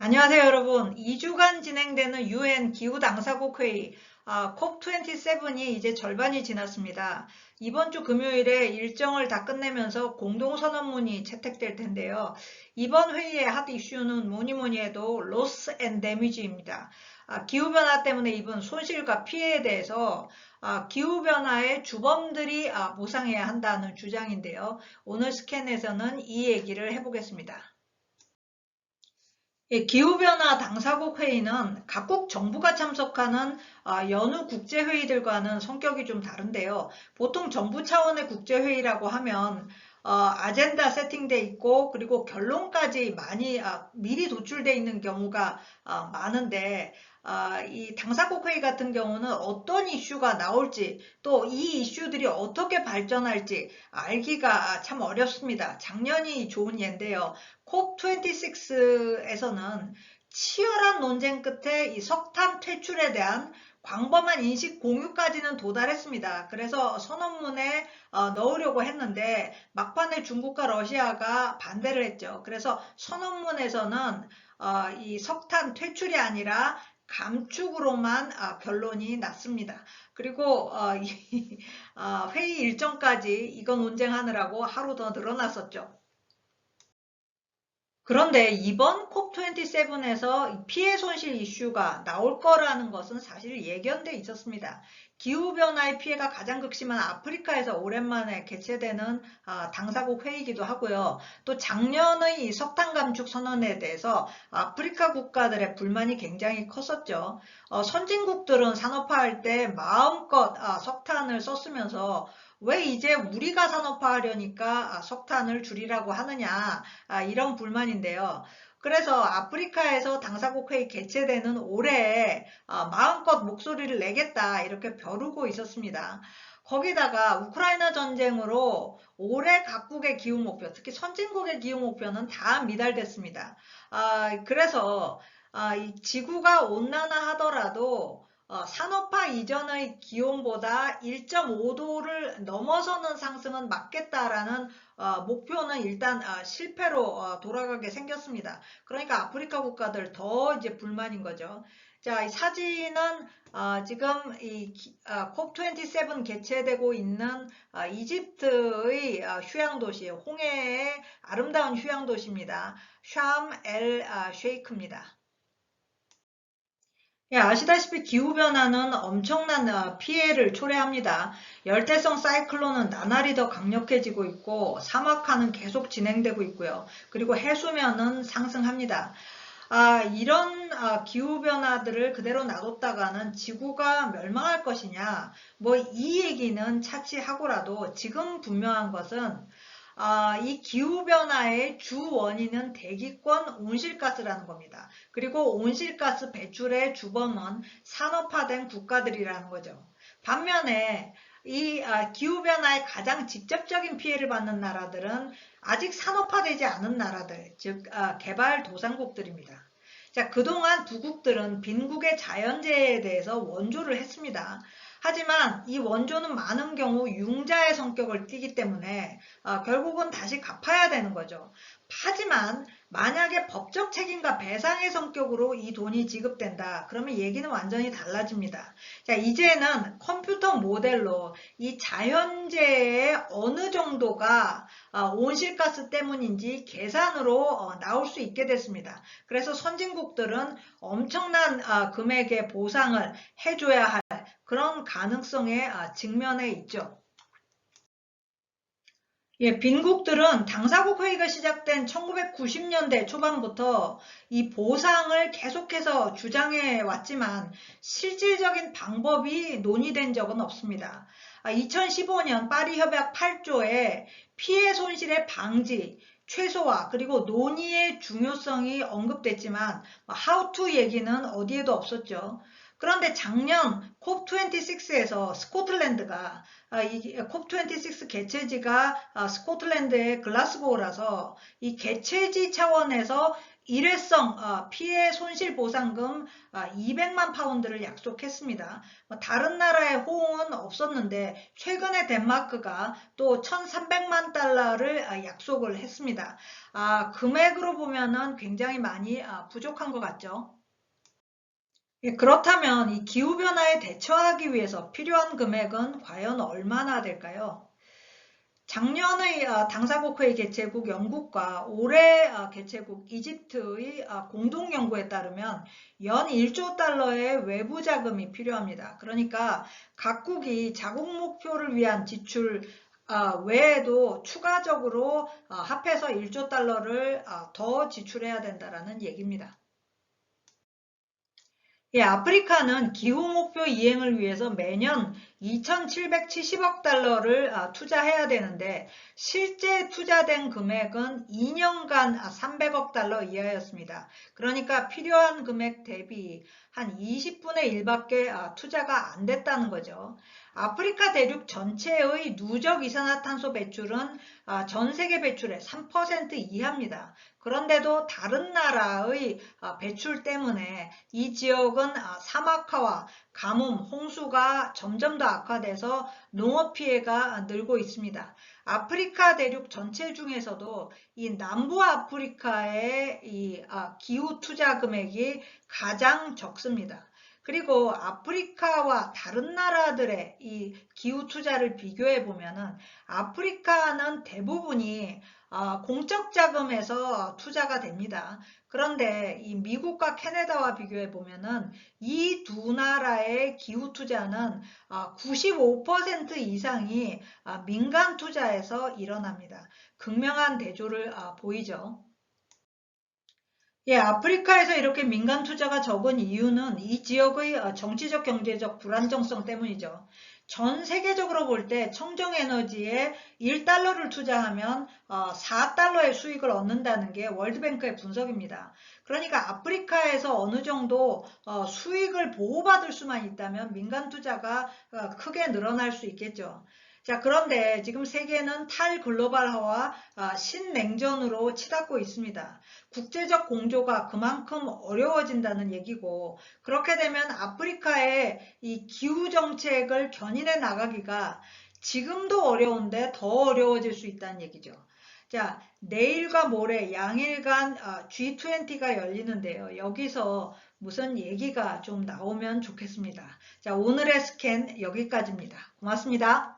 안녕하세요, 여러분. 2주간 진행되는 UN 기후당사국 회의 COP27이 이제 절반이 지났습니다. 이번 주 금요일에 일정을 다 끝내면서 공동선언문이 채택될 텐데요. 이번 회의의 핫 이슈는 뭐니 해도 로스 앤 데미지입니다. 기후변화 때문에 입은 손실과 피해에 대해서 기후변화의 주범들이 보상해야 한다는 주장인데요. 오늘 스캔에서는 이 얘기를 해보겠습니다. 예, 기후변화 당사국 회의는 각국 정부가 참석하는 연후 국제회의들과는 성격이 좀 다른데요. 보통 정부 차원의 국제회의라고 하면 아젠다 세팅돼 있고 그리고 결론까지 많이 미리 도출돼 있는 경우가 많은데 이 당사국 회의 같은 경우는 어떤 이슈가 나올지 또 이 이슈들이 어떻게 발전할지 알기가 참 어렵습니다. 작년이 좋은 예인데요. COP26에서는 치열한 논쟁 끝에 이 석탄 퇴출에 대한 광범한 인식 공유까지는 도달했습니다. 그래서 선언문에 넣으려고 했는데 막판에 중국과 러시아가 반대를 했죠. 그래서 선언문에서는 이 석탄 퇴출이 아니라 감축으로만 결론이 났습니다. 그리고 회의 일정까지 이거 논쟁하느라고 하루 더 늘어났었죠. 그런데 이번 COP27에서 피해 손실 이슈가 나올 거라는 것은 사실 예견돼 있었습니다. 기후변화의 피해가 가장 극심한 아프리카에서 오랜만에 개최되는 당사국 회의이기도 하고요. 또 작년의 이 석탄 감축 선언에 대해서 아프리카 국가들의 불만이 굉장히 컸었죠. 선진국들은 산업화할 때 마음껏 석탄을 썼으면서 왜 이제 우리가 산업화하려니까 석탄을 줄이라고 하느냐, 이런 불만인데요. 그래서 아프리카에서 당사국 회의 개최되는 올해 마음껏 목소리를 내겠다 이렇게 벼르고 있었습니다. 거기다가 우크라이나 전쟁으로 올해 각국의 기후 목표, 특히 선진국의 기후 목표는 다 미달됐습니다. 그래서 이 지구가 온난화하더라도 산업화 이전의 기온보다 1.5도를 넘어서는 상승은 막겠다라는 목표는 일단 실패로 돌아가게 생겼습니다. 그러니까 아프리카 국가들 더 이제 불만인 거죠. 자, 이 사진은 지금 이 COP27 개최되고 있는 이집트의 휴양 도시, 홍해의 아름다운 휴양 도시입니다. 샴 엘 쉐이크입니다. 예, 아시다시피 기후변화는 엄청난 피해를 초래합니다. 열대성 사이클론은 나날이 더 강력해지고 있고 사막화는 계속 진행되고 있고요. 그리고 해수면은 상승합니다. 이런 기후변화들을 그대로 놔뒀다가는 지구가 멸망할 것이냐, 뭐 이 얘기는 차치하고라도 지금 분명한 것은 이 기후변화의 주 원인은 대기권 온실가스라는 겁니다. 그리고 온실가스 배출의 주범은 산업화된 국가들이라는 거죠. 반면에 이 기후변화의 가장 직접적인 피해를 받는 나라들은 아직 산업화되지 않은 나라들, 즉 개발도상국들입니다. 자, 그동안 두 국들은 빈국의 자연재해에 대해서 원조를 했습니다. 하지만 이 원조는 많은 경우 융자의 성격을 띠기 때문에 결국은 다시 갚아야 되는 거죠. 하지만 만약에 법적 책임과 배상의 성격으로 이 돈이 지급된다. 그러면 얘기는 완전히 달라집니다. 자, 이제는 컴퓨터 모델로 이 자연재해의 어느 정도가 온실가스 때문인지 계산으로 나올 수 있게 됐습니다. 그래서 선진국들은 엄청난 금액의 보상을 해줘야 할 그런 가능성에 직면해 있죠. 예, 빈국들은 당사국 회의가 시작된 1990년대 초반부터 이 보상을 계속해서 주장해 왔지만 실질적인 방법이 논의된 적은 없습니다. 2015년 파리 협약 8조에 피해 손실의 방지, 최소화, 그리고 논의의 중요성이 언급됐지만 how to 얘기는 어디에도 없었죠. 그런데 작년 COP26에서 스코틀랜드가 이 COP26 개최지가 스코틀랜드의 글라스고우라서 이 개최지 차원에서 일회성 피해 손실 보상금 200만 파운드를 약속했습니다. 다른 나라의 호응은 없었는데 최근에 덴마크가 또 1,300만 달러를 약속을 했습니다. 금액으로 보면은 굉장히 많이 부족한 것 같죠. 예, 그렇다면 이 기후변화에 대처하기 위해서 필요한 금액은 과연 얼마나 될까요? 작년의 당사국회 개최국 영국과 올해 개최국 이집트의 공동 연구에 따르면 연 1조 달러의 외부 자금이 필요합니다. 그러니까 각국이 자국 목표를 위한 지출 외에도 추가적으로 합해서 1조 달러를 더 지출해야 된다는 얘기입니다. 예, 아프리카는 기후 목표 이행을 위해서 매년 2,770억 달러를 투자해야 되는데 실제 투자된 금액은 2년간 300억 달러 이하였습니다. 그러니까 필요한 금액 대비 한 20분의 1밖에 투자가 안 됐다는 거죠. 아프리카 대륙 전체의 누적 이산화탄소 배출은 전 세계 배출의 3% 이하입니다. 그런데도 다른 나라의 배출 때문에 이 지역은 사막화와 가뭄, 홍수가 점점 더 악화돼서 농업 피해가 늘고 있습니다. 아프리카 대륙 전체 중에서도 이 남부 아프리카의 이 기후 투자 금액이 가장 적습니다. 그리고 아프리카와 다른 나라들의 이 기후 투자를 비교해 보면은 아프리카는 대부분이 공적 자금에서 투자가 됩니다. 그런데 이 미국과 캐나다와 비교해 보면은 이 두 나라의 기후 투자는 95% 이상이 민간 투자에서 일어납니다. 극명한 대조를 보이죠. 예, 아프리카에서 이렇게 민간 투자가 적은 이유는 이 지역의 정치적, 경제적 불안정성 때문이죠. 전 세계적으로 볼 때 청정에너지에 1달러를 투자하면 4달러의 수익을 얻는다는 게 월드뱅크의 분석입니다. 그러니까 아프리카에서 어느 정도 수익을 보호받을 수만 있다면 민간 투자가 크게 늘어날 수 있겠죠. 자, 그런데 지금 세계는 탈글로벌화와 신냉전으로 치닫고 있습니다. 국제적 공조가 그만큼 어려워진다는 얘기고, 그렇게 되면 아프리카의 이 기후 정책을 견인해 나가기가 지금도 어려운데 더 어려워질 수 있다는 얘기죠. 자, 내일과 모레 양일간 G20가 열리는데요. 여기서 무슨 얘기가 좀 나오면 좋겠습니다. 자, 오늘의 스캔 여기까지입니다. 고맙습니다.